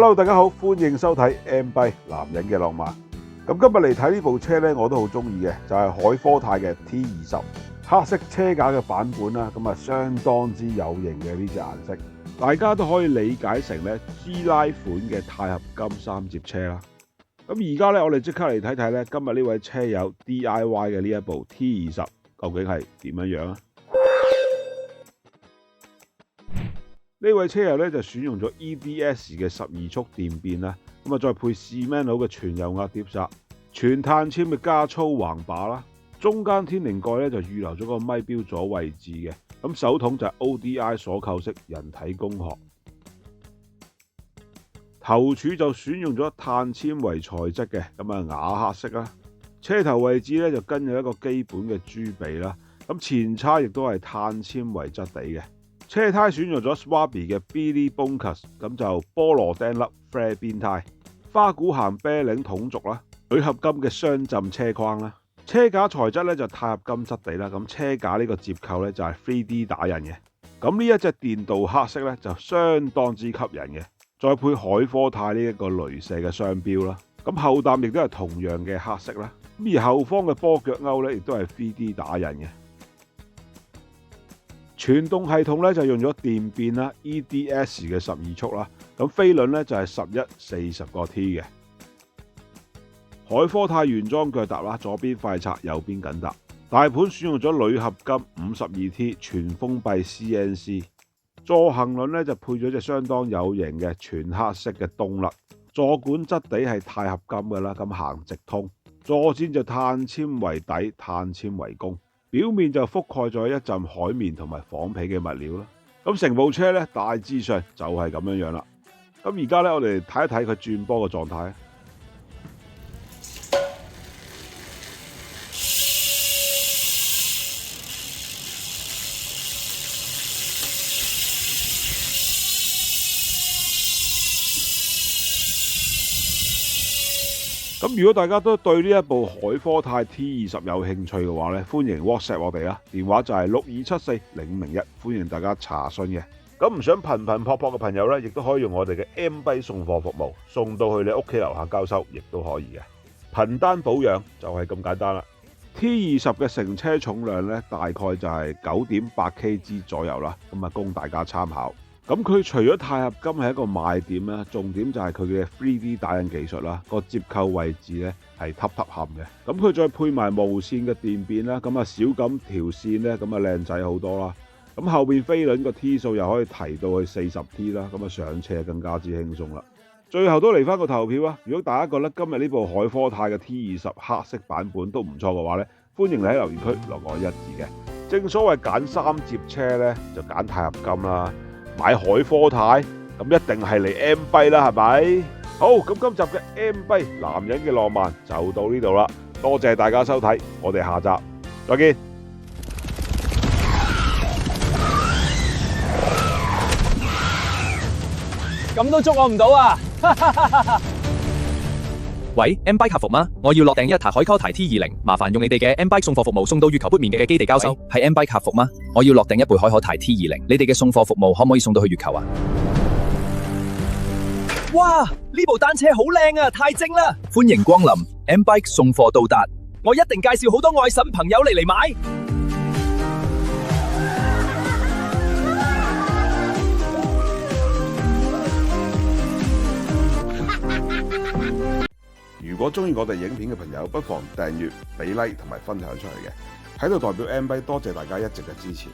Hello， 大家好，歡迎收睇 M-Bike 男人嘅浪漫。咁今日嚟睇呢部車呢，我都好中意嘅，就係海科泰嘅 T20黑色車架嘅版本啦。咁啊，相當之有型嘅呢隻顏色，大家都可以理解成咧 G Line 款嘅鈦合金三摺車啦。咁而家呢，我哋即刻嚟睇睇呢，今日呢位車友 DIY 嘅呢一部 T20究竟係點樣啊？呢位車友咧就選用咗 EDS 嘅12速電變啦，咁啊再配 Shimano 嘅全油壓碟剎、全碳纖嘅加粗橫把啦，中間天靈蓋咧就預留咗個咪標座位置嘅，咁手筒就係 ODI 鎖扣式人體工學，頭柱就選用咗碳纖維材質嘅，咁啊啞黑色啦，車頭位置咧就跟有一個基本嘅豬鼻啦，咁前叉亦都係碳纖維質地嘅。車胎選用咗 Swaby 嘅 Billy Bonkers， 咁就菠蘿釘粒 Flare 邊胎，花鼓鹹啤領筒軸啦，鋁合金嘅雙浸車框啦，車架材質咧就鈦合金質地啦，咁車架呢個接扣咧就係 3D 打印嘅，咁呢一隻電鍍黑色咧就相當之吸引嘅，再配海科泰呢一個鐳射嘅商標啦，咁後擔亦都係同樣嘅黑色啦，咁而後方嘅波腳勾咧亦都係 3D 打印嘅。傳動系統咧就用咗電變啦 ，EDS 嘅12速啦，咁飛輪咧就係1140個 T 嘅。海科泰原裝腳踏啦，左邊快拆，右邊緊踏。大盤選用咗鋁合金52T 全封閉 CNC。座行輪咧就配咗隻相當有型嘅全黑色嘅東甩。座管質地係鈦合金嘅啦，咁行直通。座墊就碳纖維底，碳纖維弓。表面就覆蓋咗一陣海綿同埋仿皮嘅物料啦。咁成部車咧大致上就係咁樣樣啦。咁而家咧我哋睇一睇佢轉波嘅狀態。咁如果大家都對呢一部海科泰 T20有興趣嘅話咧，歡迎 WhatsApp 我哋啊，電話就係62740501，歡迎大家查詢嘅。咁唔想頻頻撲撲嘅朋友咧，亦都可以用我哋嘅 M-Bike 送貨服務，送到去你屋企樓下交收，亦都可以嘅。憑單保養就係咁簡單啦。T20嘅成車重量咧，大概就係9.8 kg 左右啦，咁啊供大家參考。咁佢除咗鈦合金係一個賣點啦，重點就係佢嘅 3D 打印技術啦，個接扣位置咧係凸凸冚嘅。咁佢再配埋無線嘅電變啦，咁啊少咁條線咧，咁啊靚仔好多啦。咁後邊飛輪個 T 數又可以提到去40 T 啦，咁啊上車更加之輕鬆啦。最後都嚟翻個投票啊！如果大家覺得今日呢部海科泰嘅 T20黑色版本都唔錯嘅話咧，歡迎你喺留言區落個一字嘅。正所謂揀三摺車咧，就揀鈦合金啦。買海科泰咁一定係嚟 M-Bike 啦，係咪？好，咁今集嘅 M-Bike 男人嘅浪漫就到呢度啦，多謝大家收睇，我哋下集再見。咁都捉我唔到啊！喂 ，M-Bike 客服嗎？我要落訂一台海科泰 T20，麻煩用你哋嘅 M-Bike 送貨服務送到月球北面嘅基地交收。係 M-Bike 客服嗎？我要落訂一部海科泰 T20，你哋嘅送貨服務可唔可以送到去月球啊？哇！呢部單車好靚啊，太精啦！歡迎光臨 M-Bike 送貨到達，我一定介紹好多愛神朋友嚟買。如果中意我哋影片嘅朋友，不妨訂閱、俾 like 同埋分享出去嘅，喺度代表 M-Bike多謝大家一直嘅支持。